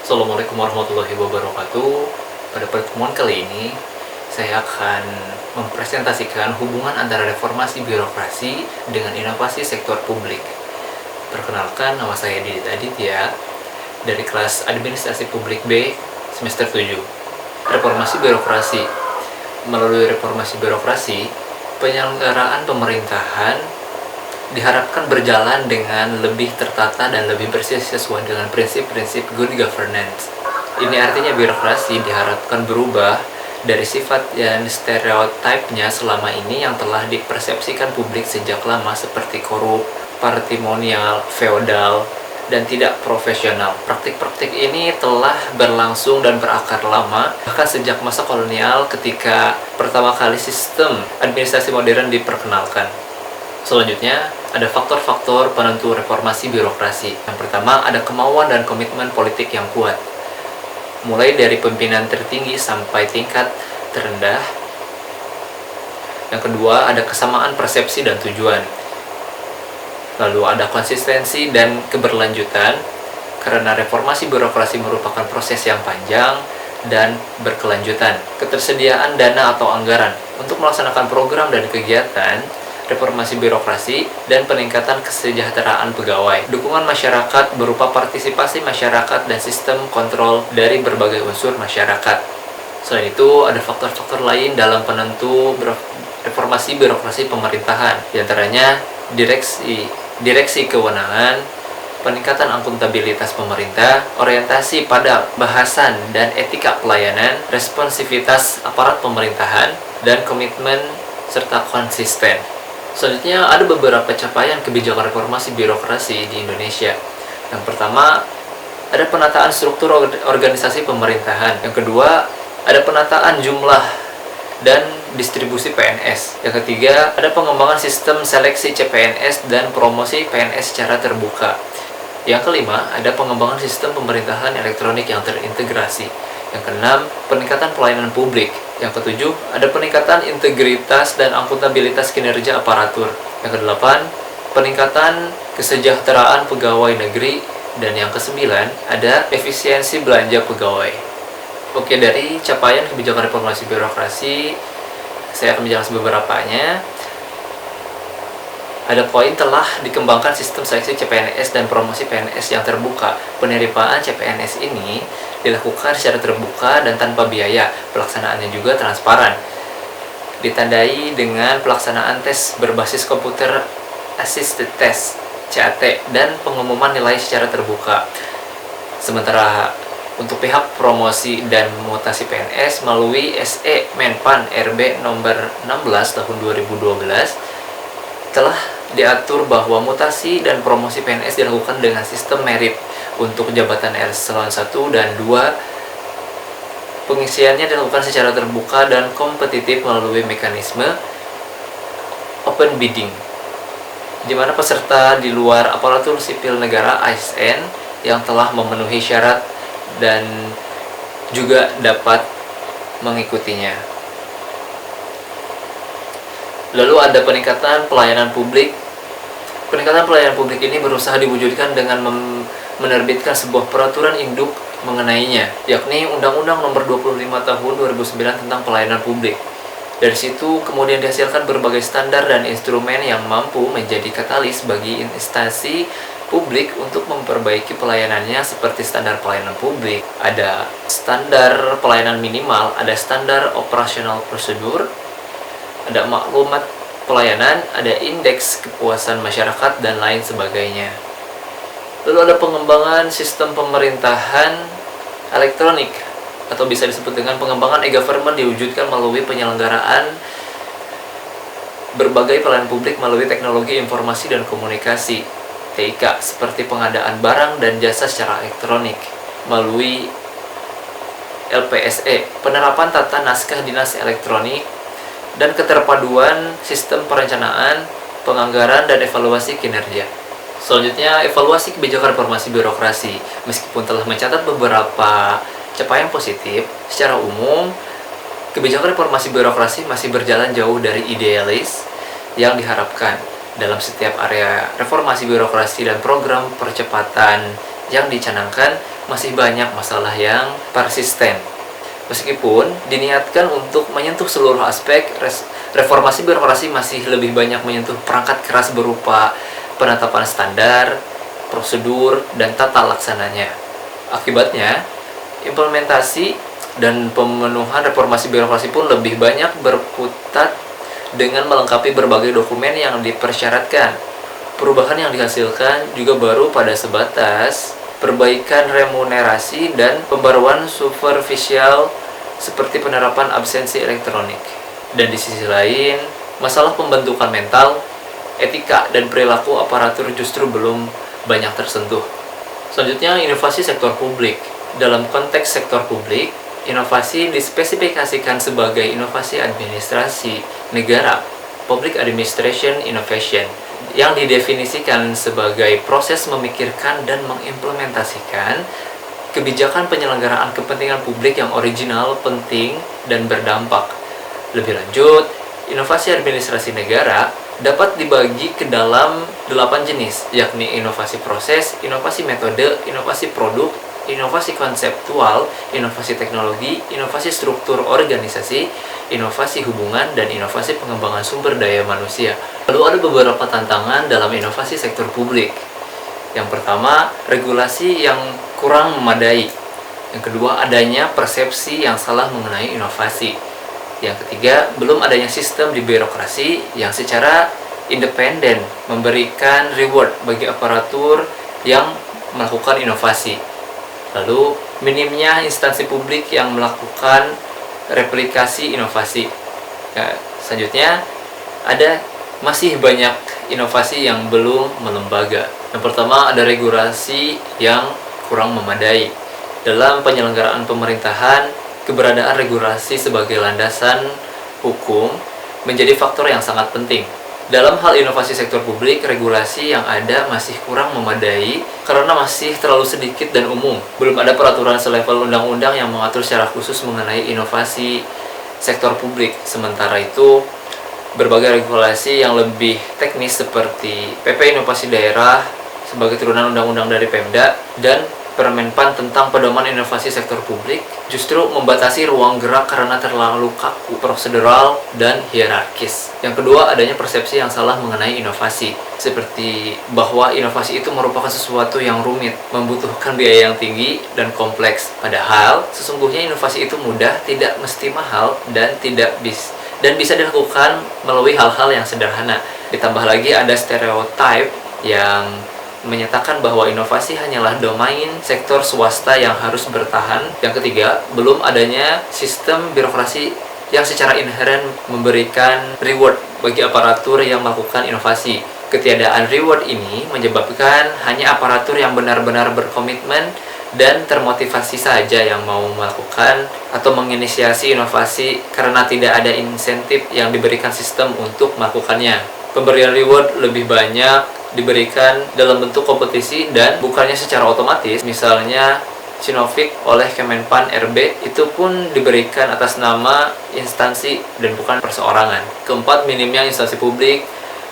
Assalamualaikum warahmatullahi wabarakatuh. Pada pertemuan kali ini, saya akan mempresentasikan hubungan antara reformasi birokrasi dengan inovasi sektor publik. Perkenalkan, nama saya Didit Aditya, dari kelas Administrasi Publik B, semester 7. Reformasi birokrasi. Melalui reformasi birokrasi, penyelenggaraan pemerintahan diharapkan berjalan dengan lebih tertata dan lebih bersih sesuai dengan prinsip-prinsip good governance. Ini artinya birokrasi diharapkan berubah dari sifat dan stereotipnya selama ini yang telah dipersepsikan publik sejak lama seperti korup, patrimonial, feodal, dan tidak profesional. Praktik-praktik ini telah berlangsung dan berakar lama, bahkan sejak masa kolonial ketika pertama kali sistem administrasi modern diperkenalkan. Selanjutnya, ada faktor-faktor penentu reformasi birokrasi. Yang pertama, ada kemauan dan komitmen politik yang kuat. Mulai dari pimpinan tertinggi sampai tingkat terendah. Yang kedua, ada kesamaan persepsi dan tujuan. Lalu ada konsistensi dan keberlanjutan, karena reformasi birokrasi merupakan proses yang panjang dan berkelanjutan. Ketersediaan dana atau anggaran untuk melaksanakan program dan kegiatan reformasi birokrasi, dan peningkatan kesejahteraan pegawai. Dukungan masyarakat berupa partisipasi masyarakat dan sistem kontrol dari berbagai unsur masyarakat. Selain itu, ada faktor-faktor lain dalam penentu reformasi birokrasi pemerintahan, di antaranya direksi kewenangan, peningkatan akuntabilitas pemerintah, orientasi pada bahasan dan etika pelayanan, responsivitas aparat pemerintahan, dan komitmen serta konsisten. Selanjutnya, ada beberapa capaian kebijakan reformasi birokrasi di Indonesia. Yang pertama, ada penataan struktur organisasi pemerintahan. Yang kedua, ada penataan jumlah dan distribusi PNS. Yang ketiga, ada pengembangan sistem seleksi CPNS dan promosi PNS secara terbuka. Yang kelima, ada pengembangan sistem pemerintahan elektronik yang terintegrasi. Yang keenam, peningkatan pelayanan publik. Yang ketujuh, ada peningkatan integritas dan akuntabilitas kinerja aparatur. Yang kedelapan, peningkatan kesejahteraan pegawai negeri. Dan yang kesembilan, ada efisiensi belanja pegawai. Oke, dari capaian kebijakan reformasi birokrasi, saya akan menjelaskan beberapanya. Ada poin telah dikembangkan sistem seleksi CPNS dan promosi PNS yang terbuka. Penerimaan CPNS ini dilakukan secara terbuka dan tanpa biaya. Pelaksanaannya juga transparan. Ditandai dengan pelaksanaan tes berbasis komputer assisted test (CAT) dan pengumuman nilai secara terbuka. Sementara untuk pihak promosi dan mutasi PNS melalui SE Menpan RB nomor 16 tahun 2012 telah diatur bahwa mutasi dan promosi PNS dilakukan dengan sistem merit untuk jabatan eselon 1 dan 2. Pengisiannya dilakukan secara terbuka dan kompetitif melalui mekanisme open bidding, di mana peserta di luar aparatur sipil negara ASN yang telah memenuhi syarat dan juga dapat mengikutinya. Lalu ada peningkatan pelayanan publik. Peningkatan pelayanan publik ini berusaha diwujudkan dengan menerbitkan sebuah peraturan induk mengenainya, yakni Undang-Undang Nomor 25 Tahun 2009 tentang Pelayanan Publik. Dari situ kemudian dihasilkan berbagai standar dan instrumen yang mampu menjadi katalis bagi instansi publik untuk memperbaiki pelayanannya, seperti standar pelayanan publik, ada standar pelayanan minimal, ada standar operasional prosedur, ada maklumat pelayanan, ada indeks kepuasan masyarakat, dan lain sebagainya. Lalu ada pengembangan sistem pemerintahan elektronik, atau bisa disebut dengan pengembangan e-government, diwujudkan melalui penyelenggaraan berbagai pelayanan publik melalui teknologi informasi dan komunikasi (TIK), seperti pengadaan barang dan jasa secara elektronik melalui LPSE, penerapan tata naskah dinas elektronik, dan keterpaduan sistem perencanaan, penganggaran, dan evaluasi kinerja. Selanjutnya, evaluasi kebijakan reformasi birokrasi. Meskipun telah mencatat beberapa capaian positif, secara umum, kebijakan reformasi birokrasi masih berjalan jauh dari idealis yang diharapkan. Dalam setiap area reformasi birokrasi dan program percepatan yang dicanangkan, masih banyak masalah yang persisten. Meskipun diniatkan untuk menyentuh seluruh aspek, reformasi birokrasi masih lebih banyak menyentuh perangkat keras berupa penetapan standar, prosedur, dan tata laksananya. Akibatnya, implementasi dan pemenuhan reformasi birokrasi pun lebih banyak berkutat dengan melengkapi berbagai dokumen yang dipersyaratkan. Perubahan yang dihasilkan juga baru pada sebatas perbaikan remunerasi dan pembaruan superficial seperti penerapan absensi elektronik. Dan di sisi lain, masalah pembentukan mental, etika, dan perilaku aparatur justru belum banyak tersentuh. Selanjutnya, inovasi sektor publik. Dalam konteks sektor publik, inovasi dispesifikasikan sebagai inovasi administrasi negara, Public Administration Innovation, yang didefinisikan sebagai proses memikirkan dan mengimplementasikan kebijakan penyelenggaraan kepentingan publik yang original, penting, dan berdampak. Lebih lanjut, inovasi administrasi negara dapat dibagi ke dalam 8 jenis, yakni inovasi proses, inovasi metode, inovasi produk, inovasi konseptual, inovasi teknologi, inovasi struktur organisasi, inovasi hubungan, dan inovasi pengembangan sumber daya manusia. Lalu ada beberapa tantangan dalam inovasi sektor publik. Yang pertama, regulasi yang kurang memadai. Yang kedua, adanya persepsi yang salah mengenai inovasi. Yang ketiga, belum adanya sistem di birokrasi yang secara independen memberikan reward bagi aparatur yang melakukan inovasi. Lalu, minimnya instansi publik yang melakukan replikasi inovasi. Nah, selanjutnya, masih banyak inovasi yang belum melembaga. Yang pertama, ada regulasi yang kurang memadai. Dalam penyelenggaraan pemerintahan, keberadaan regulasi sebagai landasan hukum menjadi faktor yang sangat penting. Dalam hal inovasi sektor publik, regulasi yang ada masih kurang memadai karena masih terlalu sedikit dan umum. Belum ada peraturan selevel undang-undang yang mengatur secara khusus mengenai inovasi sektor publik. Sementara itu, berbagai regulasi yang lebih teknis seperti PP Inovasi Daerah sebagai turunan undang-undang dari Pemda dan Permenpan tentang pedoman inovasi sektor publik justru membatasi ruang gerak karena terlalu kaku, prosedural, dan hierarkis. Yang kedua, adanya persepsi yang salah mengenai inovasi, seperti bahwa inovasi itu merupakan sesuatu yang rumit, membutuhkan biaya yang tinggi dan kompleks. Padahal, sesungguhnya inovasi itu mudah, tidak mesti mahal, dan bisa dilakukan melalui hal-hal yang sederhana. Ditambah lagi ada stereotip yang menyatakan bahwa inovasi hanyalah domain sektor swasta yang harus bertahan. Yang ketiga, belum adanya sistem birokrasi yang secara inheren memberikan reward bagi aparatur yang melakukan inovasi. Ketiadaan reward ini menyebabkan hanya aparatur yang benar-benar berkomitmen dan termotivasi saja yang mau melakukan atau menginisiasi inovasi karena tidak ada insentif yang diberikan sistem untuk melakukannya. Pemberian reward lebih banyak diberikan dalam bentuk kompetisi dan bukannya secara otomatis. Misalnya Sinovac oleh Kemenpan RB itu pun diberikan atas nama instansi dan bukan perseorangan. Keempat, minimnya instansi publik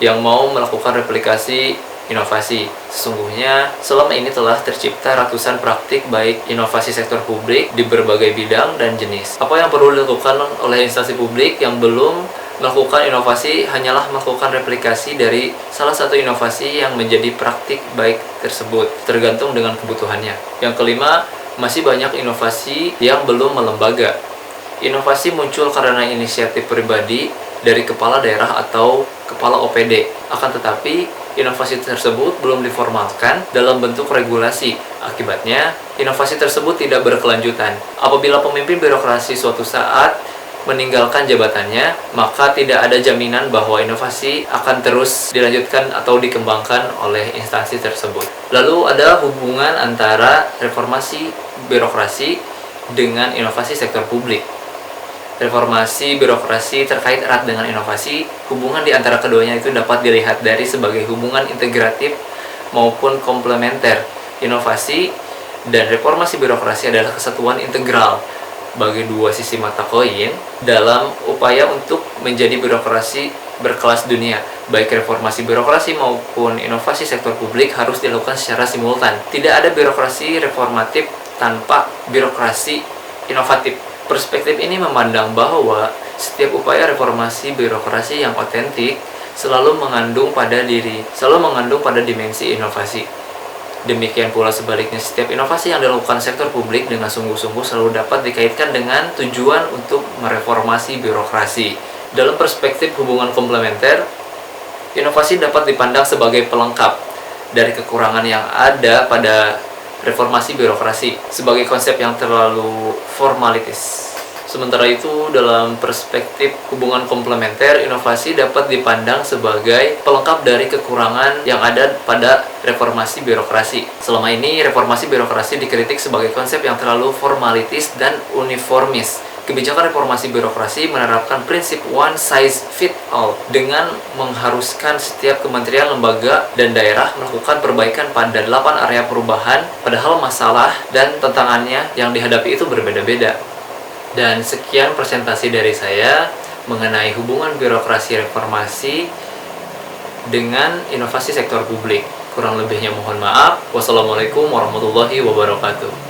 yang mau melakukan replikasi inovasi. Sesungguhnya selama ini telah tercipta ratusan praktik baik inovasi sektor publik di berbagai bidang dan jenis. Apa yang perlu dilakukan oleh instansi publik yang belum melakukan inovasi hanyalah melakukan replikasi dari salah satu inovasi yang menjadi praktik baik tersebut, tergantung dengan kebutuhannya. Yang kelima, masih banyak inovasi yang belum melembaga. Inovasi muncul karena inisiatif pribadi dari kepala daerah atau kepala OPD. Akan tetapi, inovasi tersebut belum diformalkan dalam bentuk regulasi. Akibatnya, inovasi tersebut tidak berkelanjutan. Apabila pemimpin birokrasi suatu saat meninggalkan jabatannya, maka tidak ada jaminan bahwa inovasi akan terus dilanjutkan atau dikembangkan oleh instansi tersebut. Lalu ada hubungan antara reformasi birokrasi dengan inovasi sektor publik. Reformasi birokrasi terkait erat dengan inovasi, hubungan di antara keduanya itu dapat dilihat dari sebagai hubungan integratif maupun komplementer. Inovasi dan reformasi birokrasi adalah kesatuan integral bagi dua sisi mata koin dalam upaya untuk menjadi birokrasi berkelas dunia. Baik reformasi birokrasi maupun inovasi sektor publik harus dilakukan secara simultan. Tidak ada birokrasi reformatif tanpa birokrasi inovatif. Perspektif ini memandang bahwa setiap upaya reformasi birokrasi yang otentik selalu mengandung pada dimensi inovasi. Demikian pula sebaliknya, setiap inovasi yang dilakukan sektor publik dengan sungguh-sungguh selalu dapat dikaitkan dengan tujuan untuk mereformasi birokrasi. Dalam perspektif hubungan komplementer, inovasi dapat dipandang sebagai pelengkap dari kekurangan yang ada pada reformasi birokrasi sebagai konsep yang terlalu formalitis. Sementara itu, dalam perspektif hubungan komplementer, inovasi dapat dipandang sebagai pelengkap dari kekurangan yang ada pada reformasi birokrasi. Selama ini, reformasi birokrasi dikritik sebagai konsep yang terlalu formalitis dan uniformis. Kebijakan reformasi birokrasi menerapkan prinsip one size fit all dengan mengharuskan setiap kementerian, lembaga, dan daerah melakukan perbaikan pada 8 area perubahan, padahal masalah dan tantangannya yang dihadapi itu berbeda-beda. Dan sekian presentasi dari saya mengenai hubungan birokrasi reformasi dengan inovasi sektor publik. Kurang lebihnya mohon maaf. Wassalamualaikum warahmatullahi wabarakatuh.